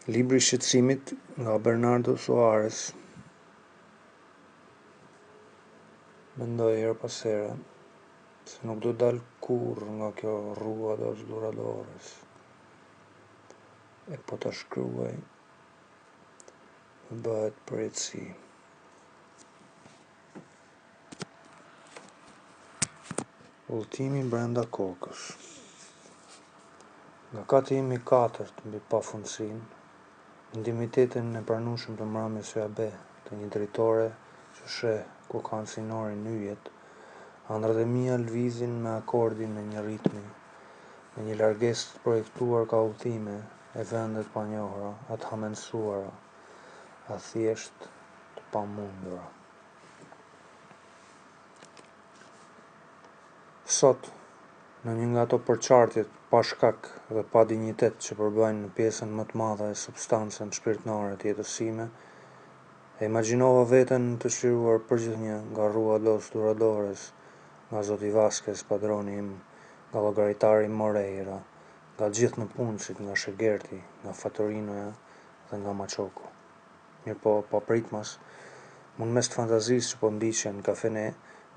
Libri i shqetësimit nga Bernardo Soares. Mendoj her pas here se nuk do dal kurrë nga kjo rrua dos duradores. E po ta shkruaj, bëhet përjetësi. Udhëtimi brenda kokës. Nga kati im i katërt mbi pafundësinë, intimitetin e pranueshëm të mramjes së AB, të një dritore që sheh ku kancinori nyjet, ëndrat e mia lëvizin me akordin e një ritmi, me një largesë të projektuar ka udhëtime e vende të panjohura, të hamendësuara, thjesht të pamundura. Sot, në një nga ato përçartjet pa shkak dhe pa dinjitet që përbëjnë në pjesën më të madhe e substancën shpirtërore të jetës sime, e imagjinova veten të çliruar përgjithënjë nga rrua dos duradores, nga zoti Vasquez, padroni im, nga llogaritari Moreira, nga gjithë nëpunësit, nga Shegerti, nga Fatorinoja dhe nga Maçoku. Mirëpo, pa pritmas, unë mes të fantazisë që po ndiqja në kafene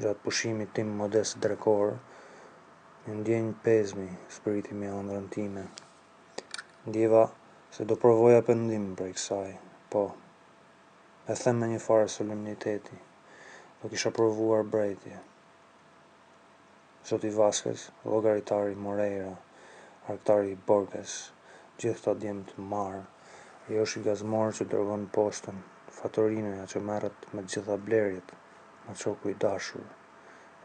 gjatë pushimit tim modest drekor, një ndjenjë pezmi spiriti me ëndrrën time. Ndjeva se do provoja pendim prej kësaj, po, e them me një farë solemniteti, do kisha provuar brejtje. Zoti Vasquez, llogaritari Moreira, arktari Borges, gjithë këta djemë të marë, Joshi Gazmor që dërgon postën, Fatorinoja që merret me të gjitha blerjet, Maçoku i dashur,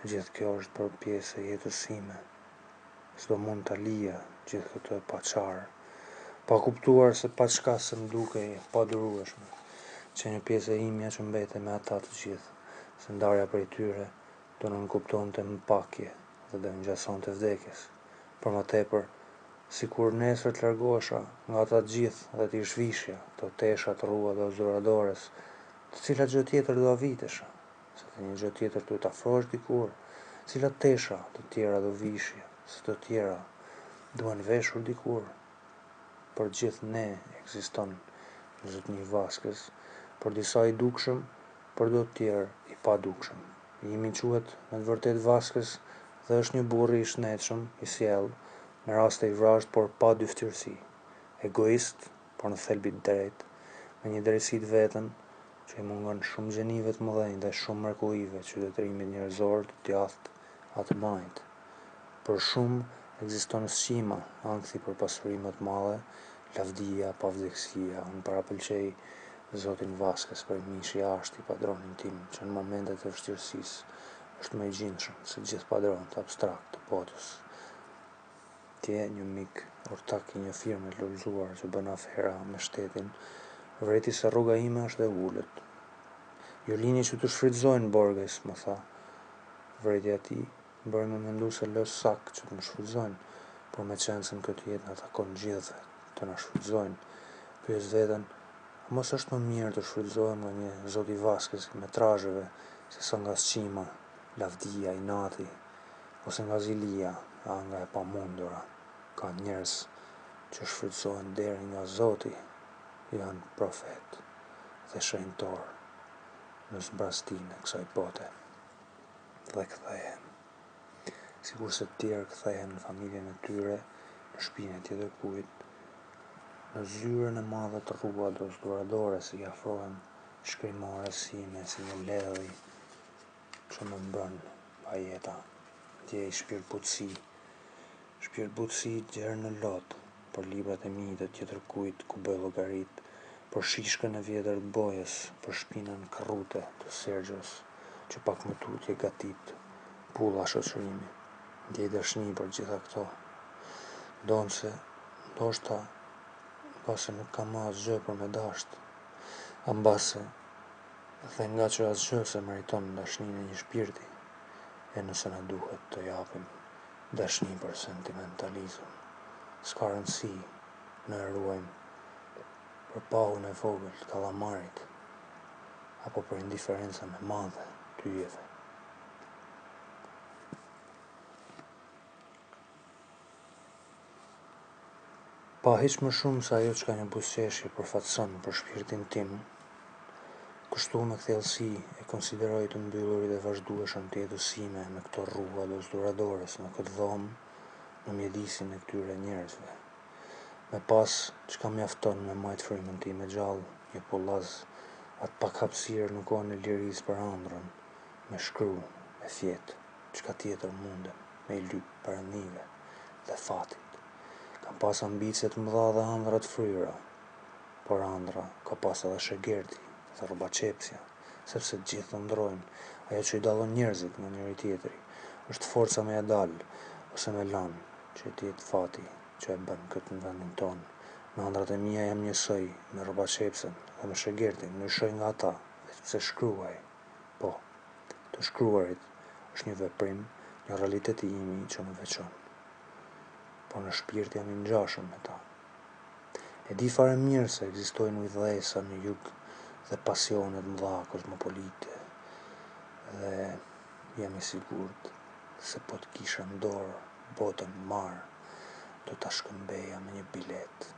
e gjithë kjo është për pjesë e jetës sime. S'do mund ta lija gjithë këtë e paqarë, pa kuptuar se paçka se m'dukej e padurueshme, që një pjesë e imja që mbetej me ata të gjithë, se ndarja prej tyre do nënkuptonte mpakje dhe do ngjasonte vdekjes. Për më tepër, sikur nesër të largohesha nga ata të gjithë dhe t'i zhvishja këto tesha të rrua dos duradores, të cilat gjë tjetër do avitesha, se të një gjë tjetër duhet afrohesh dikur, cilat tesha të tjera do vishje, se të tjera duhen veshur dikur. Për gjithë ne ekziston një zotëni Vasquez, për disa i dukshëm, për do të tjerë i padukshëm. Imi quhet me të vërtetë Vasquez dhe është një burr i shnetshëm, i sjellë, në raste i vrasht por pa dyftësi, egoist, por në thelbi drejt, me një drejtësi të veten që i mungon shumë gjenive të mëdhenj dhe shumë mrekullive qytetërimit njerëzor të djathtë atë majt. Për shumë ekziston sqima, ankthi për pasuri më të madhe, lavdia, pavdekësia. Unë parapëlqej zotin Vasquez për mish i ashtë i padronin tim, që në momentet e vështirësisë është më i gjindshëm se gjithë padronët abstrakt të botës. Tje një mik, ortak i një firme të lullzuar që bën afera me shtetin, vreti se rruga ime është e ulët. Jo lini që të shfrytëzojnë Borges, më tha. Vreti atij bëri me mendu se lë sak që të më shfrytëzojnë, por me qenë se në këtë jetë na takon gjithëve të na shfrytëzojnë, pyes veten, a mos është më mirë të shfrytëzohem nga një zoti Vasquez i metrazheve, se sa nga sqima, lavdia, inati, ose nga zilia, anga e pamundura. Ka njerëz që shfrytëzohen deri nga Zoti, janë profet dhe shenjtor në zbrastinë e kësaj bote. Dhe kthehen, sikur se të tjerë kthehen në familjen e tyre, në shtëpinë e tjetër kujt, në zyrën e madhe të rrua dos duradores i afrohem shkrimores sime si një ledhi që më mbron pa jeta. Ndjej shpirtbutësi gjerë në lot, për librat e mi të tjetër kujt ku bëj llogarit, për shishkën e vjetër të bojës, për shpinën karrute të Sergjos, që pak më tutje gatit pulla shoqërimi. Ndjej dashni për gjitha këto, ndoshta mbase nuk kam asgjë për me dasht, ambase dhe nga që asgjë se meriton dashninë e një shpirti, e nëse na duhet të japim dashni për sentimentalizëm, s'ka rëndësi, ne e ruajmë për pahun e vogël të kallamarit, apo për indiferencën e madhe të yjeve. Pa hiq më shumë se ajo që ka një buzëqeshje përfaqëson për shpirtin tim, kështu me thellësi e konsideroj të mbyllurit e vazhdueshëm të jetës sime me këto rruga dosdoradores në këtë dhomë në mjedisin e këtyre njerëzve. Me pas çka mjafton me majt frymën time gjallë, një pullaz, atë pak hapësirë në kohën e lirisë për ëndrrën, me shkru, me fjet, çka tjetër mundem, me i lyp perëndive dhe fatit. Kam pas ambicie të mëdha dhe ëndra të fryera, por ëndra ka pas edhe shegerti dhe rrubaqepsja, sepse të gjithë ëndrojnë. Ajo që i dallon njerëzit nga njëri tjetri është forca me ja dal ose me lan, që të jetë fati që e bën këtë në vendin tonë. Në ëndrat e mia jam njësoj me rrubaqepsen dhe me shegertin, ndryshoj nga ata, veç pse shkruaj. Po, të shkruarit është një veprim, një realitet i imi që më veçon. Po në shpirt jam i ngjashëm me ta. E di fare mirë se ekzistojnë udhëhesa në jug dhe pasione të mëdha kozmopolite, dhe jam i sigurt se po të kisha në dorë botën mar, do ta shkëmbeja me një bilet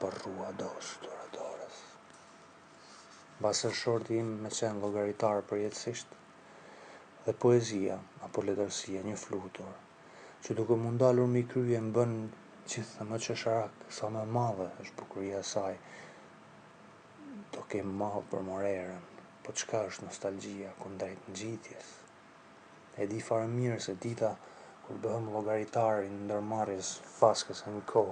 për rrua dos Doradores. Mbase shorti im me qenë llogaritar përjetësisht, dhe poezia apo letërsia një flutur, që duke mu ndalur mi krye më bën gjithë më qesharak, sa më madhe është bukuria e saj. Do kem mall për morerën, po çka është nostalgjia kundrejt ngjitjes? E di fare mirë se dita kur bëhem llogaritar i ndërmarrjes Vaskese & Co.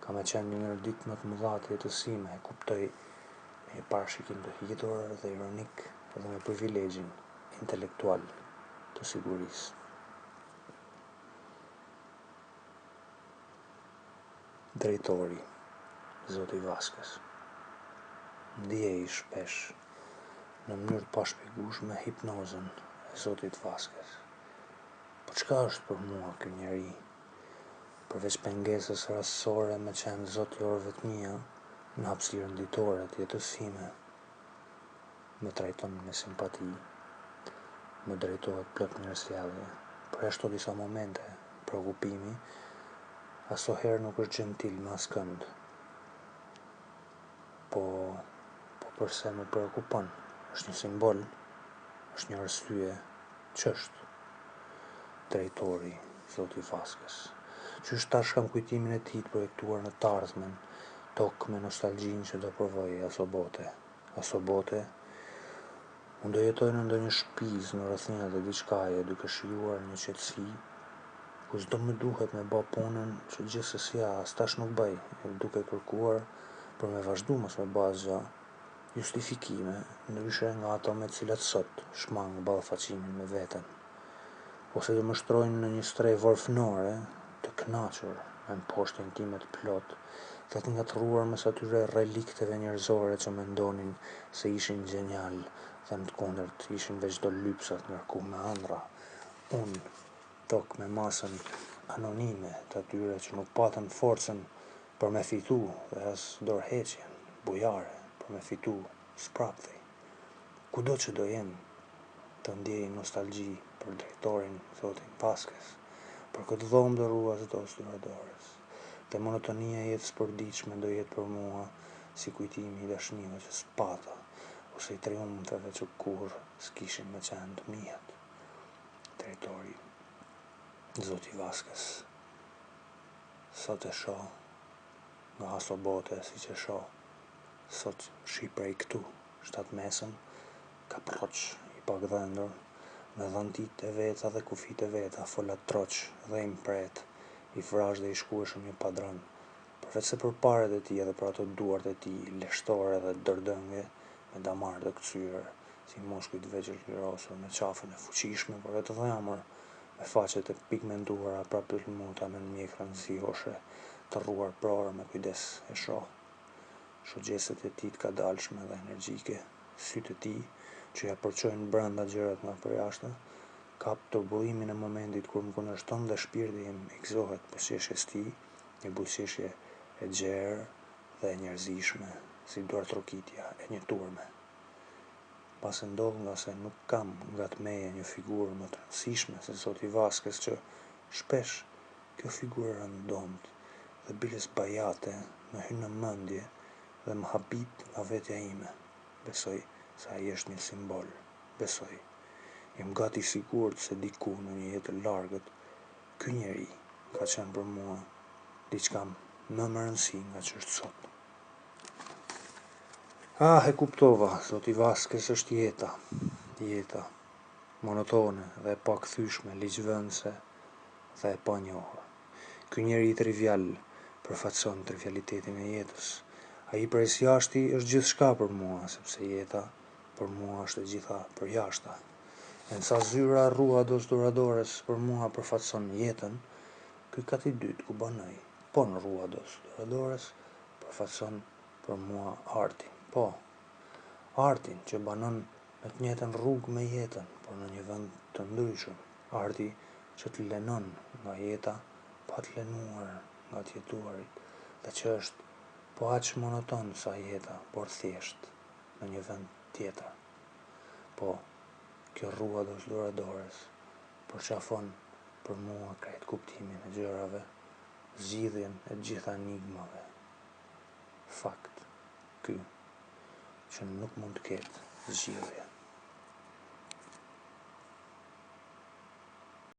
Ka me qenë një ndër ditë më të mëdha të jetës sime, e kuptoj me një parashikim të hitur dhe ironik dhe me privilegjin intelektual të sigurisë. Drejtori, Zoti Vaskes. Ndjej shpesh në mënyrë të pashpjegueshme hipnozën e Zotit Vaskes. Po çka është për mua ky njeri? Përveç pengesës rastësore me qenë zot i orëve të mia në hapësirën ditore të jetës sime, më trajton me simpati, më drejtohet plot mirësjellje, por ashtu disa momente prekupimi, asoherë nuk është gjentil me askënd. Po përse më prekupon? Është një simbol, është një arsye, ç'është? Drejtori, Zoti Vaskes. Qysh tash kam kujtimin e tij të projektuar në të ardhmen, tokë me nostalgjinë që do provoj aso bote. Aso bote, unë do jetoj në ndonjë shtëpis në rrethina të diçkaje, duke shijuar një qetësi ku s'do më duhet me bë punën që gjithsesi as tash nuk bëj, duke kërkuar për me vazhdu mos me bë asgjë, justifikime ndryshe nga ato me të cilat sot shmang ballfaqimin me veten, ose do më shtrojnë në një strej varfënore, të kënaqur me mposhtin time të plot, dhe të ngatruar mes atyre relikteve njerëzore që mendonin se ishin gjenjal dhe në të kundërt ishin veç do lypsat ngarkuar me ëndra. Unë, tokë me masën anonime të atyre që nuk patën forcën për me fitu dhe as dorëheqjen bujare për me fitu sprapthi. Kudo që do jem, të ndjej nostalgji për drejtorin Zotin Vaskes, për këtë dhomë të rruas dos Doradores. Dhe monotonia e jetës përditshme do jetë për mua si kujtimi i dashnive që s'pata, ose i triumfeve që kur s'kishin me qenë të mijat. Drejtori, Zoti Vaskes, sot e shoh nga aso bote si që shoh, sot shi prej këtu, shtat mesën, ka proq i pagdhendur, me dhantit e veta dhe kufit e veta, folat troq dhe i mpret, i vrash dhe i shkueshëm një padran, përveç se për paret e tij edhe për ato duart e tij leshtore dhe dërdënge, me damar të kthyer, si mushkujt vegjël lirosur me qafën e fuqishme por e të dhëmur, me faqet e pigmentuara prapë të lëmuta me mjekrën zioshe, të rruar prorë me kujdes e shoh. Shogjeset e tij të kadalshme dhe energjike, sytë e tij që ja përçojnë brenda gjërat nga përjashtë, kap turbullimin e momentit kur më kundërshton dhe shpirti im i gëzohet buzëqeshjes tij, një buzëqeshje e gjerë dhe e njerëzishme, si duartrokitja e një turme. Pas e ndodh nga se nuk kam nga të meje një figurë më të rëndësishme se Zoti Vaskes, që shpesh kjo figurë rëndomt dhe biles bajate më hynë në mendje dhe më habit nga vetja ime. Besoj se ai është një simbol. Besoj. Jam gati sigurt se diku në një jetë largët, ky njeri ka qenë për mua diçka më rëndësi nga që është sot. E kuptova, zoti Vaskes është jeta. Jeta monotone dhe e pakthyeshme, ligjvënëse dhe e panjohur. Ky njeri trivial përfaqëson trivialitetin e jetës. Ai prej jashti është gjithçka për mua, sepse jeta për mua është e gjitha për jashta. E sa zyra Ruados Doradores për mua përfaqëson jetën, ky kati dytë ku banoj, po në Ruados Doradores përfaqëson për mua artin. Po, artin që banon në të njëjtën rrugë me jetën, por në një vend të ndryshëm. Arti që të lenon nga jeta pa të lenuar nga të jetuarit, dhe që është po aq monoton sa jeta, por thjesht në një vend tjetër. Po, kjo Ruados Doradores përqafon për mua krejt kuptimin e gjërave, zgjidhjen e gjitha enigmave. Fakt, ky që nuk mund të ketë zgjidhje.